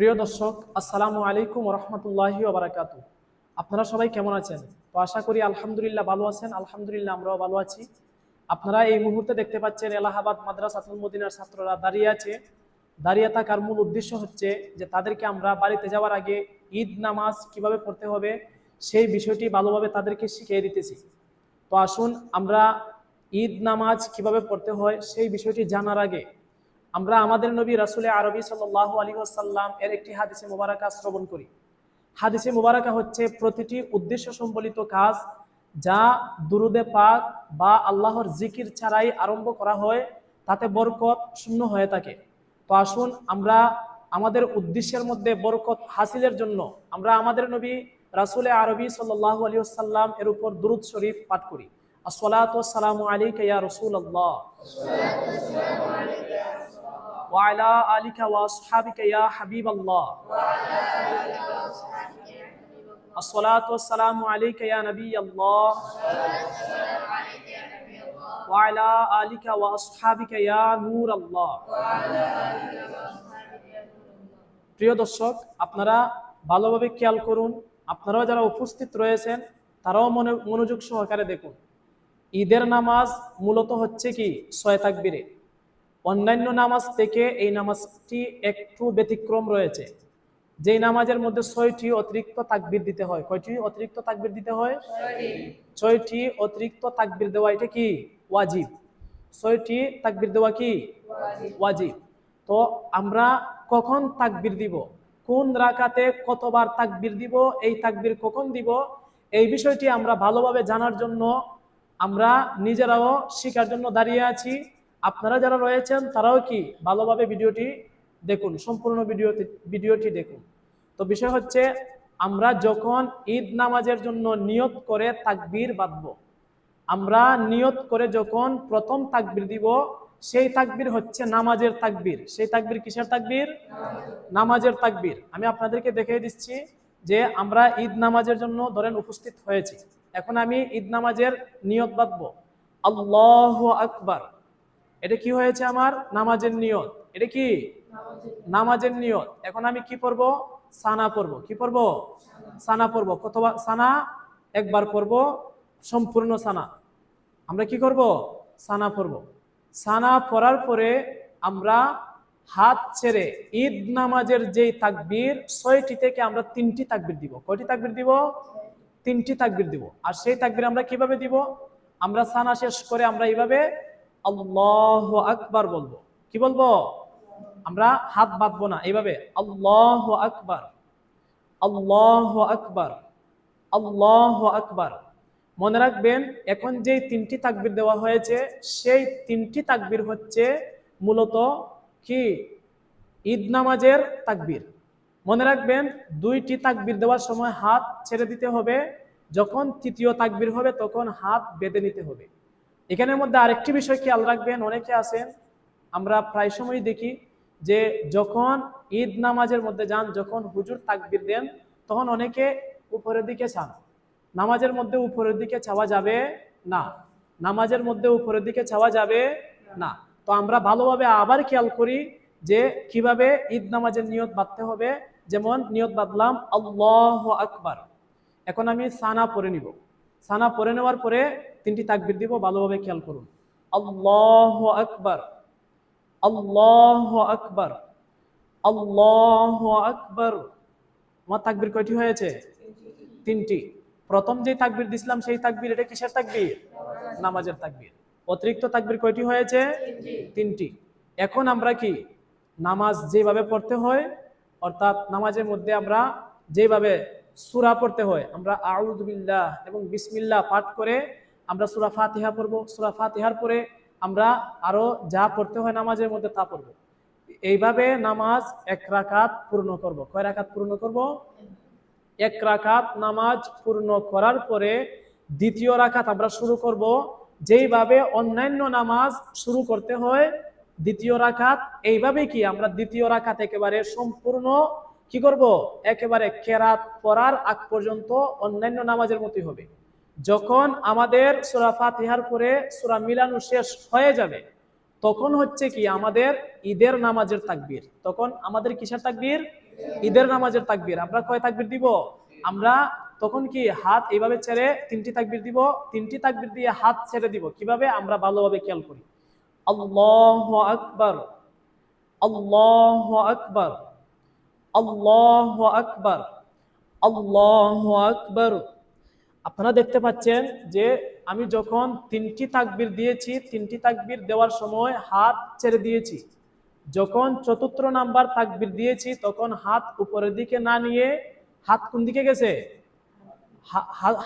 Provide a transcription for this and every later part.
প্রিয় দর্শক, আসসালামু আলাইকুম রহমতুল্লাহি ওবারাকাতু। আপনারা সবাই কেমন আছেন? তো আশা করি আলহামদুলিল্লাহ ভালো আছেন। আলহামদুলিল্লাহ আমরাও ভালো আছি। আপনারা এই মুহূর্তে দেখতে পাচ্ছেন এলাহাবাদ মাদ্রাসাতুল মদিনার ছাত্ররা দাঁড়িয়ে আছে। দাঁড়িয়ে থাকার মূল উদ্দেশ্য হচ্ছে যে তাদেরকে আমরা বাড়িতে যাওয়ার আগে ঈদ নামাজ কিভাবে পড়তে হবে সেই বিষয়টি ভালোভাবে তাদেরকে শিখিয়ে দিতেছি। তো আসুন আমরা ঈদ নামাজ কিভাবে পড়তে হয় সেই বিষয়টি জানার আগে আমরা আমাদের নবী রাসূল আরবি সাল্লাল্লাহু আলাইহি ওয়াসাল্লাম এর একটি হাদিসে মুবারাকা শ্রবণ করি। হাদিসে মুবারাকা হচ্ছে প্রতিটি উদ্দেশ্য সম্বলিত কাজ যা দুরুদে পাক বা আল্লাহর জিকির ছাড়াই আরম্ভ করা হয় তাতে বরকত শূন্য হয়ে থাকে। তো আসুন আমরা আমাদের উদ্দেশ্যের মধ্যে বরকত হাসিলের জন্য আমরা আমাদের নবী রাসূল আরবি সাল্লাল্লাহু আলাইহি ওয়াসাল্লাম এর উপর দুরূদ শরীফ পাঠ করি। আসসালাতু ওয়াসসালামু আলাইকা ইয়া রাসূলুল্লাহ ওয়া আলা আলিকা ওয়া আসহাবিকা ইয়া হাবিবাল্লাহ। আসসালাতু ওয়াসসালামু আলাইকা ইয়া নাবিয়াল্লাহ ওয়া আলা আলিকা ওয়া আসহাবিকা ইয়া নূরাল্লাহ। প্রিয় দর্শক, আপনারা ভালোভাবে খেয়াল করুন। আপনারাও যারা উপস্থিত রয়েছেন তারাও মনোযোগ সহকারে দেখুন। ঈদের নামাজ মূলত হচ্ছে কি 6 তাকবীরে। অন্যান্য নামাজ থেকে এই নামাজটি একটু ব্যতিক্রম রয়েছে। যেই নামাজের মধ্যে 6টি অতিরিক্ত তাকবীর দিতে হয়। কয়টি অতিরিক্ত তাকবীর দিতে হয়? 6টি অতিরিক্ত তাকবীর দেওয়া এটা কি ওয়াজিব। 6টি তাকবীর দেওয়া কি ওয়াজিব। তো আমরা কখন তাকবীর দিব, কোন রাকাতে কতবার তাকবীর দিব, এই তাকবীর কখন দিব, এই বিষয়টি আমরা ভালোভাবে জানার জন্য আমরা নিজেরাও শেখার জন্য দাঁড়িয়ে আছি। আপনারা যারা রয়েছেন তারাও কি ভালোভাবে ভিডিওটি দেখুন, সম্পূর্ণ ভিডিওটি দেখুন। তো বিষয় হচ্ছে আমরা যখন ঈদ নামাজের জন্য নিয়ত করে তাকবীর বাঁধব, আমরা নিয়ত করে যখন প্রথম তাকবীর দিব সেই তাকবীর হচ্ছে নামাজের তাকবীর। সেই তাকবীর কিসের তাকবীর? নামাজের তাকবীর। আমি আপনাদেরকে দেখিয়ে দিচ্ছি যে আমরা ঈদ নামাজের জন্য ধরেন উপস্থিত হয়েছি। এখন আমি ঈদ নামাজের নিয়ত বাঁধব। আল্লাহু আকবার। এটা কি হয়েছে? আমার নামাজের নিয়ত। এটা কি নামাজের নিয়ত। এখন আমি কি পড়ব? সানা পড়ব। কি পড়ব? সানা পড়ব। কতবার সানা? একবার পড়ব, সম্পূর্ণ সানা। আমরা কি করব? সানা পড়ব। সানা পড়ার পরে আমরা হাত ছেড়ে ঈদ নামাজের যেই তাকবীর 6টি থেকে আমরা 3টি তাকবীর দিব। কয়টি তাকবীর দিব? 3টি তাকবীর দিব। আর সেই তাকবীর আমরা কিভাবে দিব? আমরা সানা শেষ করে আমরা এইভাবে আল্লাহু আকবার বলবো। কি বলবো? আমরা হাত বাঁধবো না, এইভাবে আল্লাহু আকবার, আল্লাহু আকবার, আল্লাহু আকবার। মনে রাখবেন এখন যেই 3টি তাকবীর দেওয়া হয়েছে সেই 3টি তাকবীর হচ্ছে মূলত কি ঈদ নামাজের তাকবীর। মনে রাখবেন 2টি তাকবীর দেওয়ার সময় হাত ছেড়ে দিতে হবে, যখন 3য় তাকবীর হবে তখন হাত বেঁধে নিতে হবে। এখানের মধ্যে আরেকটি বিষয় খেয়াল রাখবেন, অনেকে আছেন আমরা প্রায় সময় দেখি যে যখন ঈদ নামাজের মধ্যে যান, যখন হুজুর তাকবীর দেন তখন অনেকে উপরের দিকে চান। নামাজের মধ্যে উপরের দিকে চাওয়া যাবে না। নামাজের মধ্যে উপরের দিকে চাওয়া যাবে না। তো আমরা ভালোভাবে আবার খেয়াল করি যে কিভাবে ঈদ নামাজের নিয়ত বাঁধতে হবে। যেমন নিয়ত বাঁধলাম আল্লাহু আকবার। এখন আমি সানা পড়ে নিব। সানা পড়ে নেওয়ার পরে 3টি তাকবীর দিব। ভালোভাবে খেয়াল করুন। আল্লাহু আকবার, আল্লাহু আকবার, আল্লাহু আকবার। আমার তাকবীর কয়টি হয়েছে? 3টি। প্রথম যে তাকবীর দিছিলাম সেই তাকবীর, এটা কিসের তাকবীর? নামাজের তাকবীর। অতিরিক্ত তাকবীর কয়টি হয়েছে? 3টি। এখন আমরা কি নামাজ যেভাবে পড়তে হয়, অর্থাৎ নামাজের মধ্যে আমরা যেভাবে সূরা পড়তে হয়, আমরা আউযু বিল্লাহ এবং বিসমিল্লাহ পাঠ করে আমরা সূরা ফাতিহা পড়ব। সূরা ফাতিহার পরে আমরা আরো যা পড়তে হয় নামাজের মধ্যে তা পড়ব। এইভাবে নামাজ 1 রাকাত পূর্ণ করব। কয় রাকাত পূর্ণ করব? 1 রাকাত নামাজ পূর্ণ করার পরে 2য় রাকাত আমরা শুরু করব। যেইভাবে অন্যান্য নামাজ শুরু করতে হয় 2য় রাকাত এইভাবে কি আমরা 2য় রাকাত একেবারে সম্পূর্ণ কি করব? একেবারে কেরাত পড়ার আগ পর্যন্ত অন্যান্য নামাজের মতোই হবে। যখন আমাদের সূরা ফাতিহার পরে সূরা মিলানো শেষ হয়ে যাবে তখন হচ্ছে কি আমাদের ঈদের নামাজের তাকবীর। তখন আমাদের কিসের তাকবীর? ঈদের নামাজের তাকবীর। আমরা কয় তাকবীর দিব? আমরা তখন কি হাত এইভাবে ছেড়ে 3টি তাকবীর দিব, 3টি তাকবীর দিয়ে হাত ছেড়ে দিব। কিভাবে? আমরা ভালোভাবে খেয়াল করি। আল্লাহু আকবার, আল্লাহু আকবার, আল্লাহু আকবার, আল্লাহু আকবার। আপনারা দেখতে পাচ্ছেন যে আমি যখন 3টি তাকবীর দিয়েছি, 3টি তাকবীর দেওয়ার সময় হাত ছেড়ে দিয়েছি। যখন 4র্থ নাম্বার তাকবীর দিয়েছি তখন হাত উপরের দিকে না নিয়ে হাত কোন দিকে গেছে?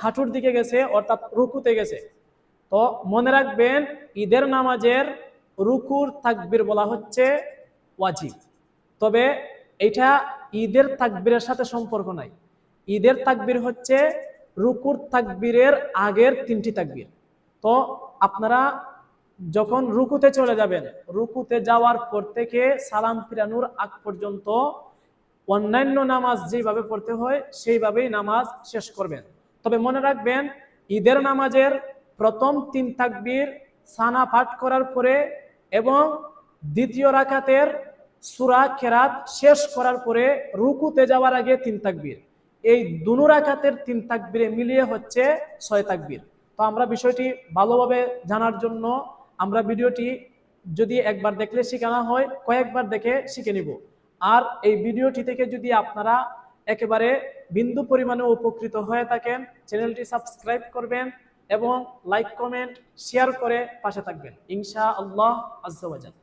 হাঁটুর দিকে গেছে, অর্থাৎ রুকুতে গেছে। তো মনে রাখবেন ঈদের নামাজের রুকুর তাকবীর বলা হচ্ছে ওয়াজিব। তবে এটা ঈদের তাকবীরের সাথে সম্পর্ক নাই। ঈদের তাকবীর হচ্ছে রুকুর তাকবীরের আগের 3টি তাকবীর। তো আপনারা যখন রুকুতে চলে যাবেন, রুকুতে যাওয়ার পর থেকে সালাম ফিরানোর আগ পর্যন্ত অন্যান্য নামাজ যেভাবে পড়তে হয় সেইভাবেই নামাজ শেষ করবেন। তবে মনে রাখবেন ঈদের নামাজের প্রথম 3 তাকবীর সানা পাঠ করার পরে এবং দ্বিতীয় রাকাতের সূরা কেরাত শেষ করার পরে রুকুতে যাওয়ার আগে 3 তাকবীর। এই দুনো রাকাতের 3 তাকবীরে মিলিয়ে হচ্ছে 6 তাকবীর। তো আমরা বিষয়টি ভালোভাবে জানার জন্য আমরা ভিডিওটি যদি একবার দেখলে শেখানো হয় কয়েকবার দেখে শিখে নিব। আর এই ভিডিওটি থেকে যদি আপনারা একেবারে বিন্দু পরিমাণে উপকৃত হয়ে থাকেন, চ্যানেলটি সাবস্ক্রাইব করবেন এবং লাইক কমেন্ট শেয়ার করে পাশে থাকবেন ইনশাআল্লাহ আজ্জা ওয়া জাল।